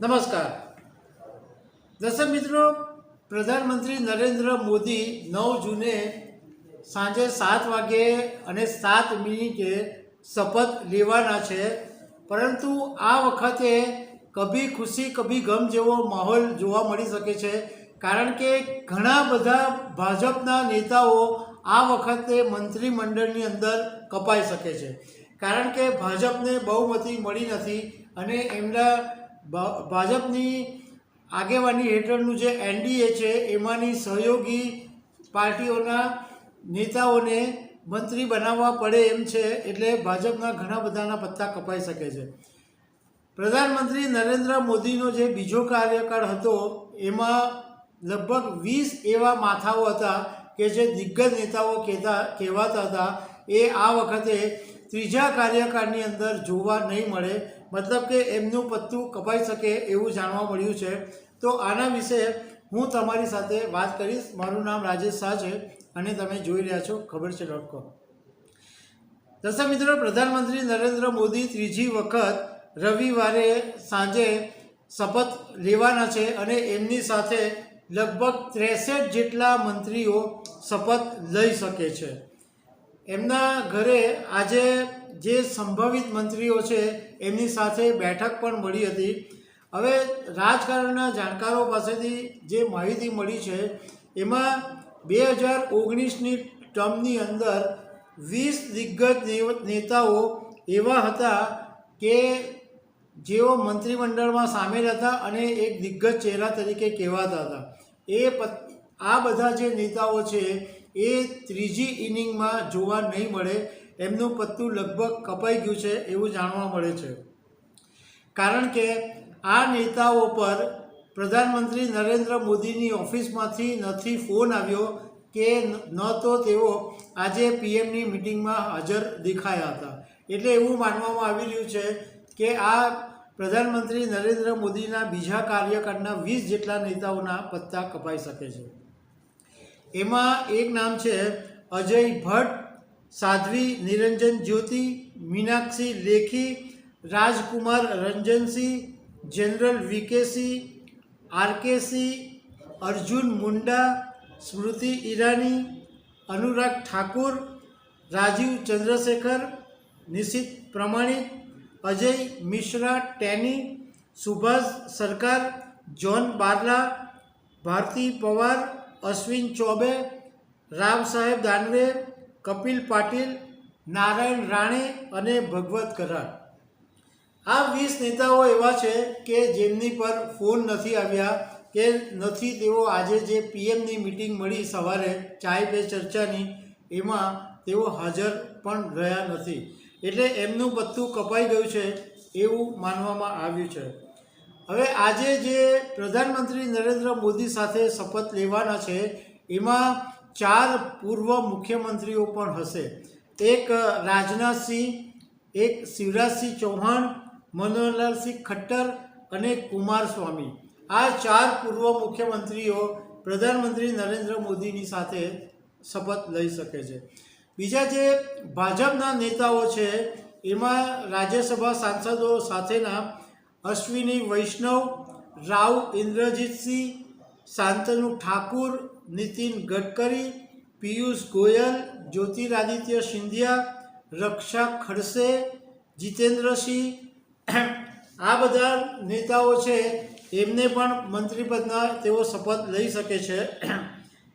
નમસ્કાર દર્શક મિત્રો, પ્રધાનમંત્રી નરેન્દ્ર મોદી 9 જૂને સાંજે 7 વાગ્યે અને 7 મિનિટે શપથ લેવાના છે. પરંતુ આ વખતે કભી ખુશી કભી ગમ જેવો માહોલ જોવા મળી શકે છે, કારણ કે ઘણા બધા ભાજપના નેતાઓ આ વખતે મંત્રીમંડળની અંદર કપાઈ શકે છે, કારણ કે ભાજપને બહુમતી મળી નથી અને એમના ભાજપની આગેવાની હેઠળનું જે એનડીએ છે એમાંની સહયોગી પાર્ટીઓના નેતાઓને મંત્રી બનાવવા પડે એમ છે. એટલે ભાજપના ઘણા બધાના પત્તા કપાઈ શકે છે. પ્રધાનમંત્રી નરેન્દ્ર મોદીનો જે બીજો કાર્યકાળ હતો એમાં લગભગ 20 એવા માથાઓ હતા કે જે દિગ્ગજ નેતાઓ કહેવાતા હતા. એ આ વખતે ત્રીજા કાર્યકાળની અંદર જોવા નહીં મળે, મતલબ કે એમનું પત્તું કપાઈ શકે એવું જાણવા મળ્યું છે. તો આના વિશે હું તમારી સાથે વાત કરીશ. મારું નામ રાજેશ શાહ છે અને તમે જોઈ રહ્યા છો ખબર છે.com. દર્શક મિત્રો, પ્રધાનમંત્રી નરેન્દ્ર મોદી ત્રીજી વખત રવિવારે સાંજે શપથ લેવાના છે અને એમની સાથે લગભગ 63 જેટલા મંત્રીઓ શપથ લઈ શકે છે. એમના ઘરે આજે જે સંભવિત મંત્રીઓ છે એમની સાથે બેઠક પણ મળી હતી. હવે રાજકારણના જાણકારો પાસેથી જે માહિતી મળી છે એમાં 2019ની ટર્મની અંદર 20 દિગ્ગજ નેતાઓ એવા હતા કે જેઓ મંત્રીમંડળમાં સામેલ હતા અને એક દિગ્ગજ ચહેરા તરીકે કહેવાતા હતા. આ બધા જે નેતાઓ છે એ ત્રીજી ઇનિંગમાં જોવા નહીં મળે. એમનું પત્તું લગભગ કપાઈ ગયું છે એવું જાણવા મળે છે, કારણ કે આ નેતાઓ પર પ્રધાનમંત્રી નરેન્દ્ર મોદીની ઓફિસમાંથી નથી ફોન આવ્યો કે ન તો તેઓ આજે પીએમની મિટિંગમાં હાજર દેખાયા હતા. એટલે એવું માનવામાં આવી રહ્યું છે કે આ પ્રધાનમંત્રી નરેન્દ્ર મોદીના બીજા કાર્યકાળના 20 જેટલા નેતાઓના પત્તા કપાઈ શકે છે. એમાં એક નામ છે અજય ભટ્ટ, સાધ્વી નિરંજન જ્યોતિ, મીનાક્ષી લેખી, રાજકુમાર રંજનસિંહ, જનરલ વીકેસી, આરકેસી, અર્જુન મુંડા, સ્મૃતિ ઈરાની, અનુરાગ ઠાકુર, રાજીવ ચંદ્રશેખર, નિશિત પ્રમાણિક, અજય મિશ્રા ટેની, સુભાષ સરકાર, જોન બારલા, ભારતી પવાર, અશ્વિન ચૌબે, રાવ સાહેબ દાનવે, કપિલ પાટીલ, નારાયણ રાણે અને ભગવત કરાર. આ 20 નેતાઓ એવા છે કે જેમની પર ફોન નથી આવ્યા કે નથી તેઓ આજે જે પીએમની મિટિંગ મળી સવારે ચાય પે ચર્ચાની, એમાં તેઓ હાજર પણ રહ્યા નથી. એટલે એમનું પત્તું કપાઈ ગયું છે એવું માનવામાં આવ્યું છે. હવે આજે જે પ્રધાનમંત્રી નરેન્દ્ર મોદી સાથે શપથ લેવાના છે એમાં 4 પૂર્વ મુખ્યમંત્રીઓ પણ હશે. એક રાજનાથસિંહ, એક શિવરાજસિંહ ચૌહાણ, મનોહરલાલસિંહ ખટ્ટર અને કુમારસ્વામી. આ 4 પૂર્વ મુખ્યમંત્રીઓ પ્રધાનમંત્રી નરેન્દ્ર મોદીની સાથે શપથ લઈ શકે છે. બીજા જે ભાજપના નેતાઓ છે એમાં રાજ્યસભા સાંસદો સાથેના અશ્વિની વૈષ્ણવ, રાવ ઇન્દ્રજીતસિંહ, શાંતનુ ઠાકુર, નીતિન ગડકરી, પિયુષ ગોયલ, જ્યોતિરાદિત્ય સિંધિયા, રક્ષા ખડસે, જીતેન્દ્રસિંહ, આ બધા નેતાઓ છે એમને પણ મંત્રીપદના તેઓ શપથ લઈ શકે છે.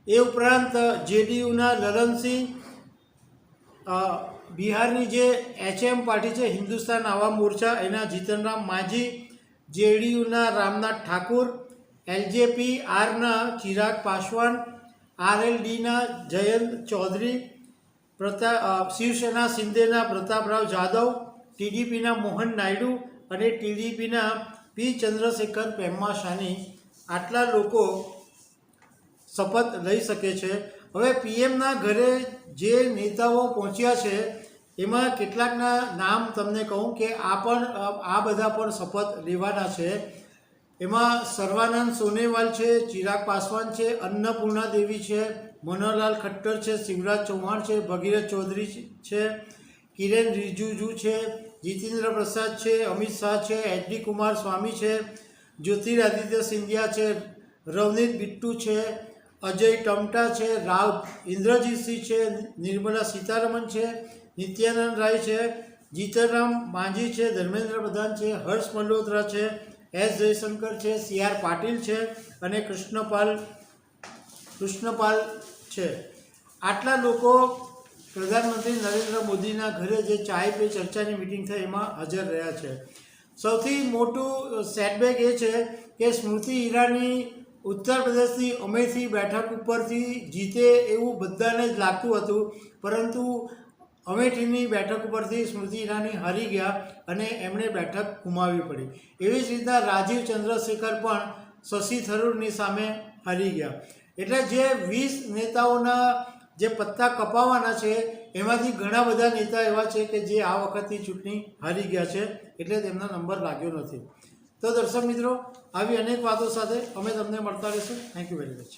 એ ઉપરાંત જેડીયુના લલનસિંહ, બિહારની જે એચએમ પાર્ટી છે હિન્દુસ્તાન આવામ મોરચા, એના જીતનરામ માંઝી, જેડીયુના રામનાથ ઠાકુર, એલજેપી આરના ચિરાગ પાસવાન, આરએલડીના જયંત ચૌધરી, શિવસેના શિંદેના પ્રતાપરાવ જાદવ, ટીડીપીના મોહન નાયડુ અને ટીડીપીના પી ચંદ્રશેખર પેમ્માસાની. આટલા લોકો શપથ લઈ શકે છે. હવે પીએમના ઘરે જે નેતાઓ પહોંચ્યા છે એમાં કેટલાકના નામ તમને કહું કે આ બધા પણ શપથ લેવાના છે. એમાં સર્વાનંદ સોનેવાલ છે, ચિરાગ પાસવાન છે, અન્નપૂર્ણા દેવી છે, મનોહરલાલ ખટ્ટર છે, શિવરાજ ચૌહાણ છે, ભગીરથ ચૌધરી છે, કિરેન રિજિજુ છે, જીતેન્દ્ર પ્રસાદ છે, અમિત શાહ છે, એચડી કુમારસ્વામી છે, જ્યોતિરાદિત્ય સિંધિયા છે, રવનીત બિટ્ટુ છે, અજય ટમટા છે, રાવ ઇન્દ્રજીતસિંહ છે, નિર્મલા સીતારમણ છે, નિત્યાનંદ રાય છે, જીતનરામ માંઝી છે, ધર્મેન્દ્ર પ્રધાન છે, હર્ષ મલ્હોત્રા છે, એસ જયશંકર છે, સી.આર. પાટીલ છે અને કૃષ્ણપાલ છે. આટલા લોકો પ્રધાનમંત્રી નરેન્દ્ર મોદીના ઘરે જે ચાય પે ચર્ચાની મિટિંગ થઈ એમાં હાજર રહ્યા છે. સૌથી મોટું સેટબેક એ છે કે સ્મૃતિ ઈરાની ઉત્તર પ્રદેશની અમેઠી બેઠક ઉપરથી જીતે એવું બધાને જ લાગતું હતું, પરંતુ અમેઠીની બેઠક ઉપરથી સ્મૃતિ ઈરાની હારી ગયા અને એમણે બેઠક ગુમાવવી પડી. એવી જ રીતના રાજીવ ચંદ્રશેખર પણ શશી થરૂરની સામે હારી ગયા. એટલે જે 20 નેતાઓના જે પત્તા કપાવાના છે એમાંથી ઘણા બધા નેતા એવા છે કે જે આ વખતની ચૂંટણી હારી ગયા છે, એટલે તેમનો નંબર લાગ્યો નથી. તો દર્શક મિત્રો, આવી અનેક વાતો સાથે અમે તમને મળતા રહીશું. Thank you very much.